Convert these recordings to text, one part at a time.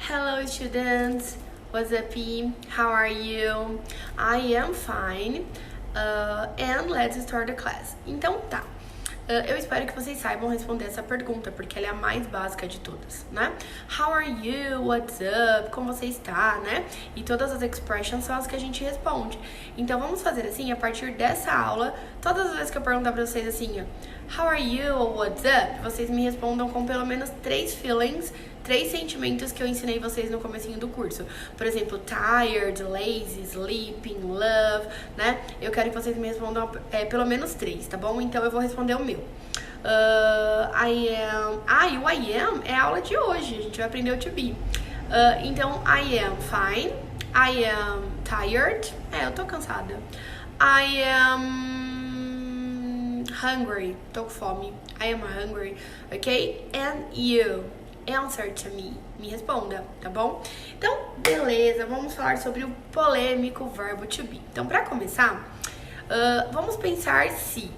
Hello students, what's up? How are you? I am fine, and let's start the class. Então tá, eu espero que vocês saibam responder essa pergunta, porque ela é a mais básica de todas, né? How are you? What's up? Como você está, né? E todas as expressions são as que a gente responde. Então vamos fazer assim, a partir dessa aula, todas as vezes que eu perguntar pra vocês assim, how are you? Ou what's up? Vocês me respondam com pelo menos 3 feelings, 3 sentimentos que eu ensinei vocês no comecinho do curso. Por exemplo, tired, lazy, sleeping, love, né? Eu quero que vocês me respondam pelo menos 3, tá bom? Então eu vou responder o meu. I am... e o I am é a aula de hoje. A gente vai aprender o to be. Então, I am fine. I am tired. Eu tô cansada. I am hungry. Tô com fome. I am hungry. Ok? And you? Answer to me. Me responda, tá bom? Então, beleza, vamos falar sobre o polêmico verbo to be. Então, pra começar, vamos pensar se...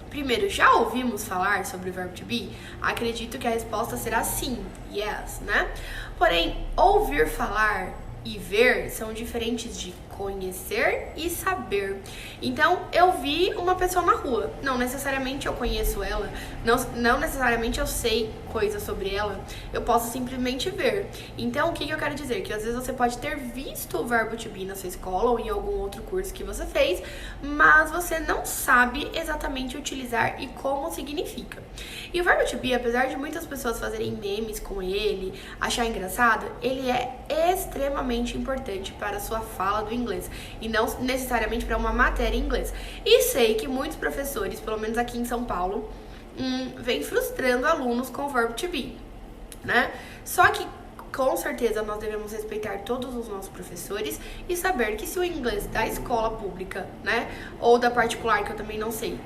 Primeiro, já ouvimos falar sobre o verbo to be? Acredito que a resposta será sim, yes, né? Porém, ouvir falar e ver são diferentes de conhecer e saber. Então, eu vi uma pessoa na rua. Não necessariamente eu conheço ela, não necessariamente eu sei coisas sobre ela. Eu posso simplesmente ver. Então, o que eu quero dizer? Que às vezes você pode ter visto o verbo to be na sua escola ou em algum outro curso que você fez, mas você não sabe exatamente utilizar e como significa. E o verbo to be, apesar de muitas pessoas fazerem memes com ele, achar engraçado, ele é extremamente importante para a sua fala do inglês e não necessariamente para uma matéria em inglês. E sei que muitos professores, pelo menos aqui em São Paulo, vem frustrando alunos com o verbo to be, né? Só que com certeza nós devemos respeitar todos os nossos professores e saber que se o inglês da escola pública, né, ou da particular, que eu também não sei,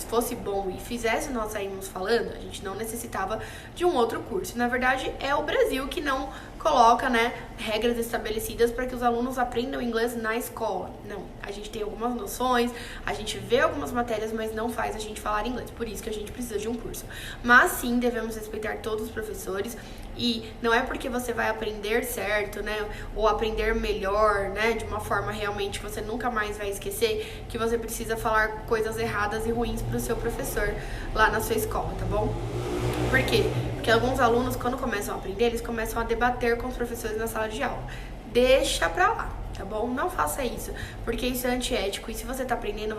fosse bom e fizesse nós sairmos falando, a gente não necessitava de um outro curso. Na verdade, é o Brasil que não coloca, né, regras estabelecidas para que os alunos aprendam inglês na escola. Não, a gente tem algumas noções, a gente vê algumas matérias, mas não faz a gente falar inglês. Por isso que a gente precisa de um curso. Mas sim, devemos respeitar todos os professores e não é porque você vai aprender certo, né, ou aprender melhor, né, de uma forma realmente que você nunca mais vai esquecer, que você precisa falar coisas erradas e ruins pro seu professor lá na sua escola, tá bom? Por quê? Porque alguns alunos, quando começam a aprender, eles começam a debater com os professores na sala de aula. Deixa pra lá, tá bom? Não faça isso, porque isso é antiético. E se você tá aprendendo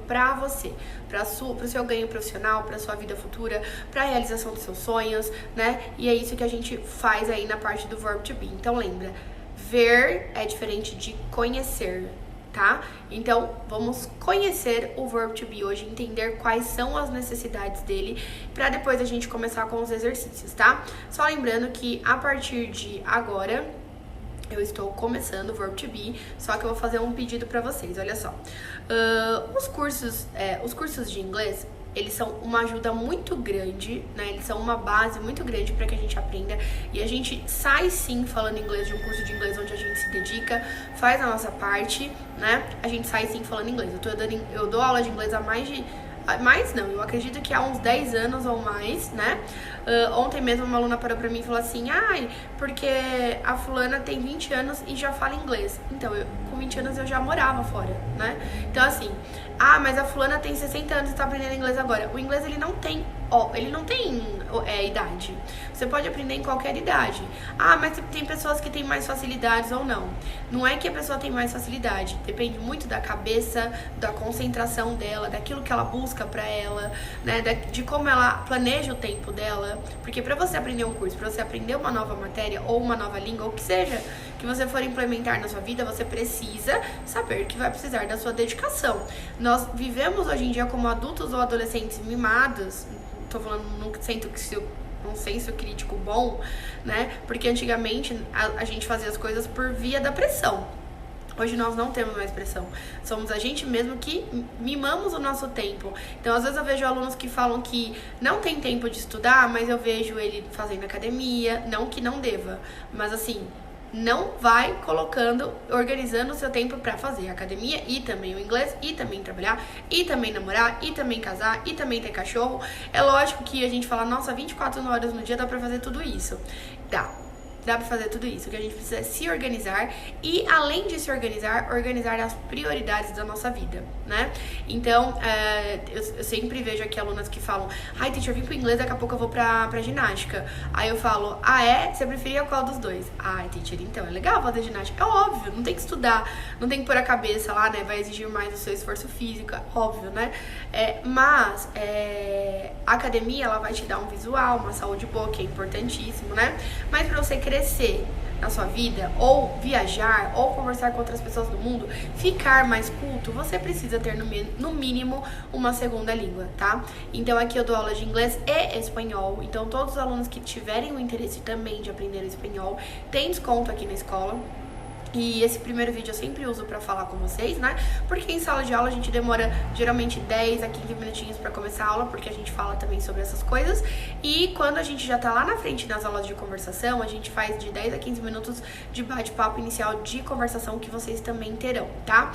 pra você, pro seu ganho profissional, pra sua vida futura, pra realização dos seus sonhos, né? E é isso que a gente faz aí na parte do verbo to be. Então lembra, ver é diferente de conhecer, tá? Então, vamos conhecer o verbo to be hoje, entender quais são as necessidades dele, pra depois a gente começar com os exercícios, tá? Só lembrando que a partir de agora, eu estou começando o verbo to be, só que eu vou fazer um pedido pra vocês, olha só. Os cursos de inglês, eles são uma ajuda muito grande, né? Eles são uma base muito grande para que a gente aprenda. E a gente sai sim falando inglês de um curso de inglês onde a gente se dedica, faz a nossa parte, né? A gente sai sim falando inglês. Eu dou aula de inglês há eu acredito que há uns 10 anos ou mais, né? Ontem mesmo uma aluna parou pra mim e falou assim, porque a fulana tem 20 anos e já fala inglês. Então, com 20 anos eu já morava fora, né? Então, assim, mas a fulana tem 60 anos e tá aprendendo inglês agora. O inglês, ele não tem idade. Você pode aprender em qualquer idade. Mas tem pessoas que têm mais facilidades ou não. Não é que a pessoa tem mais facilidade. Depende muito da cabeça, da concentração dela, daquilo que ela busca pra ela, né? De como ela planeja o tempo dela. Porque pra você aprender um curso, pra você aprender uma nova matéria ou uma nova língua, ou o que seja que você for implementar na sua vida, você precisa saber que vai precisar da sua dedicação. Nós vivemos hoje em dia como adultos ou adolescentes mimados. Tô falando num senso crítico bom, né? Porque antigamente a gente fazia as coisas por via da pressão. Hoje nós não temos mais pressão. Somos a gente mesmo que mimamos o nosso tempo. Então, às vezes eu vejo alunos que falam que não tem tempo de estudar, mas eu vejo ele fazendo academia, não que não deva, mas assim, não vai organizando o seu tempo pra fazer academia e também o inglês, e também trabalhar, e também namorar, e também casar, e também ter cachorro. É lógico que a gente fala, nossa, 24 horas no dia dá pra fazer tudo isso. Dá. dá pra fazer tudo isso. O que a gente precisa é se organizar e, além de se organizar, organizar as prioridades da nossa vida, né? Então, eu sempre vejo aqui alunas que falam: ai, teacher, eu vim pro inglês, daqui a pouco eu vou pra ginástica. Aí eu falo: ah, é? Você preferia qual dos dois? Ai, teacher, então, é legal fazer ginástica. É óbvio, não tem que estudar, não tem que pôr a cabeça lá, né? Vai exigir mais do seu esforço físico, é óbvio, né? Mas a academia, ela vai te dar um visual, uma saúde boa, que é importantíssimo, né? Mas pra você crescer na sua vida, ou viajar, ou conversar com outras pessoas do mundo, ficar mais culto, você precisa ter no mínimo uma segunda língua, tá? Então aqui eu dou aula de inglês e espanhol, então todos os alunos que tiverem o interesse também de aprender espanhol, tem desconto aqui na escola. E esse primeiro vídeo eu sempre uso pra falar com vocês, né? Porque em sala de aula a gente demora geralmente 10 a 15 minutinhos pra começar a aula, porque a gente fala também sobre essas coisas. E quando a gente já tá lá na frente nas aulas de conversação, a gente faz de 10 a 15 minutos de bate-papo inicial de conversação que vocês também terão, tá?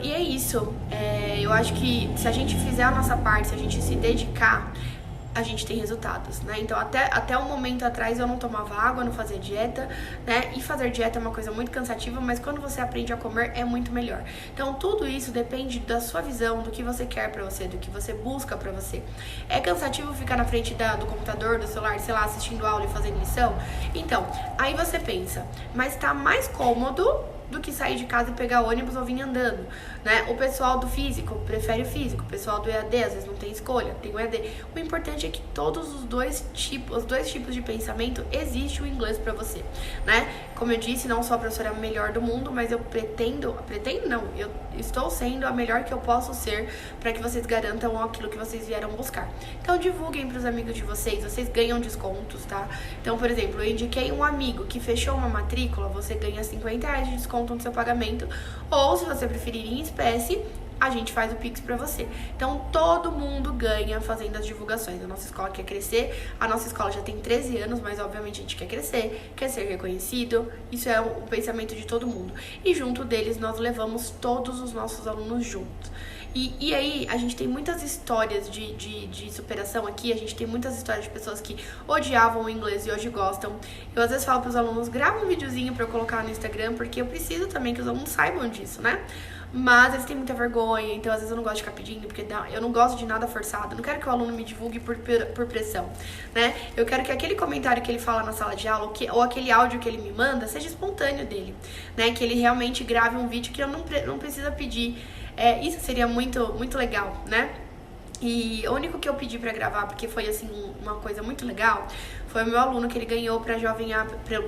E é isso. Eu acho que se a gente fizer a nossa parte, se a gente se dedicar, a gente tem resultados, né? Então, até um momento atrás eu não tomava água, não fazia dieta, né? E fazer dieta é uma coisa muito cansativa, mas quando você aprende a comer é muito melhor. Então, tudo isso depende da sua visão, do que você quer pra você, do que você busca pra você. É cansativo ficar na frente do computador, do celular, sei lá, assistindo aula e fazendo lição? Então, aí você pensa, mas tá mais cômodo do que sair de casa e pegar ônibus ou vir andando, né? O pessoal do físico prefere o físico, o pessoal do EAD às vezes não tem escolha, tem o EAD. O importante é que todos os dois tipos de pensamento existe o inglês pra você, né? Como eu disse, não sou a professora melhor do mundo, mas eu eu estou sendo a melhor que eu posso ser para que vocês garantam aquilo que vocês vieram buscar. Então divulguem pros amigos de vocês ganham descontos, tá? Então, por exemplo, eu indiquei um amigo que fechou uma matrícula, você ganha R$50 de desconto no seu pagamento, ou se você preferir em espécie, a gente faz o Pix pra você. Então, todo mundo ganha fazendo as divulgações. A nossa escola quer crescer, a nossa escola já tem 13 anos, mas obviamente a gente quer crescer, quer ser reconhecido, isso é o pensamento de todo mundo. E junto deles, nós levamos todos os nossos alunos juntos. E aí, a gente tem muitas histórias de superação aqui, a gente tem muitas histórias de pessoas que odiavam o inglês e hoje gostam. Eu às vezes falo pros alunos, grava um videozinho pra eu colocar no Instagram, porque eu preciso também que os alunos saibam disso, né? Mas eles têm muita vergonha, então às vezes eu não gosto de ficar pedindo, porque eu não gosto de nada forçado. Eu não quero que o aluno me divulgue por pressão, né? Eu quero que aquele comentário que ele fala na sala de aula, ou aquele áudio que ele me manda, seja espontâneo dele, né? Que ele realmente grave um vídeo que eu não precisa pedir. Isso seria muito, muito legal, né? E o único que eu pedi pra gravar, porque foi assim, uma coisa muito legal, foi o meu aluno que ele ganhou pra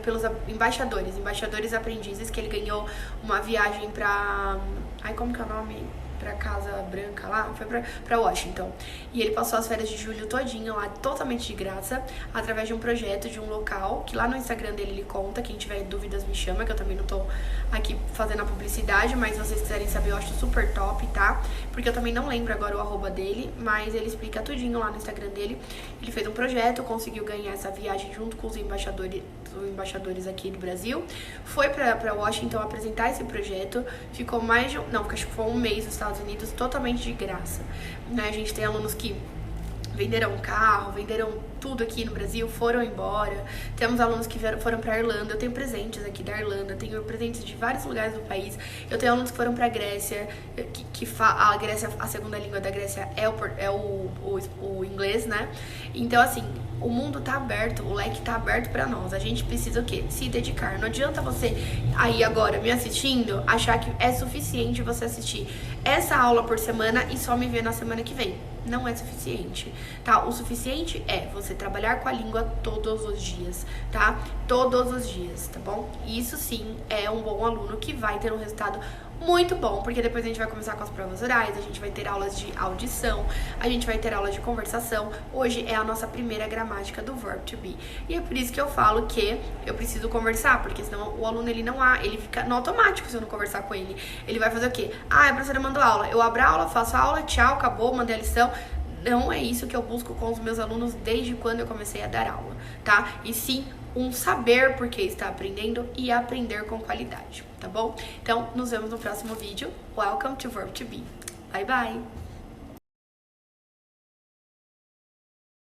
pelos embaixadores aprendizes, que ele ganhou uma viagem pra... Ai, como que é o nome? Pra Casa Branca lá, foi pra Washington. E ele passou as férias de julho todinho lá, totalmente de graça, através de um projeto, de um local, que lá no Instagram dele ele conta, quem tiver dúvidas me chama, que eu também não tô aqui fazendo a publicidade, mas se vocês quiserem saber, eu acho super top, tá? Porque eu também não lembro agora o arroba dele, mas ele explica tudinho lá no Instagram dele. Ele fez um projeto, conseguiu ganhar essa viagem junto com os embaixadores aqui do Brasil, foi pra Washington apresentar esse projeto, ficou acho que foi um mês nos Estados Unidos totalmente de graça, né? A gente tem alunos que venderam carro, venderam tudo aqui no Brasil, foram embora. Temos alunos que foram pra Irlanda, eu tenho presentes aqui da Irlanda, tenho presentes de vários lugares do país. Eu tenho alunos que foram pra Grécia, a Grécia, a segunda língua da Grécia é o inglês, né? Então, assim, o mundo tá aberto, o leque tá aberto pra nós. A gente precisa o quê? Se dedicar. Não adianta você aí agora me assistindo, achar que é suficiente você assistir essa aula por semana e só me ver na semana que vem. Não é suficiente, tá? O suficiente é você trabalhar com a língua todos os dias, tá? Todos os dias, tá bom? Isso sim é um bom aluno que vai ter um resultado muito bom, porque depois a gente vai começar com as provas orais, a gente vai ter aulas de audição, a gente vai ter aulas de conversação. Hoje é a nossa primeira gramática do verb to be. E é por isso que eu falo que eu preciso conversar, porque senão o aluno ele fica no automático se eu não conversar com ele. Ele vai fazer o quê? Ah, a professora mandou aula. Eu abro a aula, faço a aula, tchau, acabou, mandei a lição. Não é isso que eu busco com os meus alunos desde quando eu comecei a dar aula, tá? E sim, um saber por que está aprendendo e aprender com qualidade, tá bom? Então, nos vemos no próximo vídeo. Welcome to Verb to Be. Bye, bye!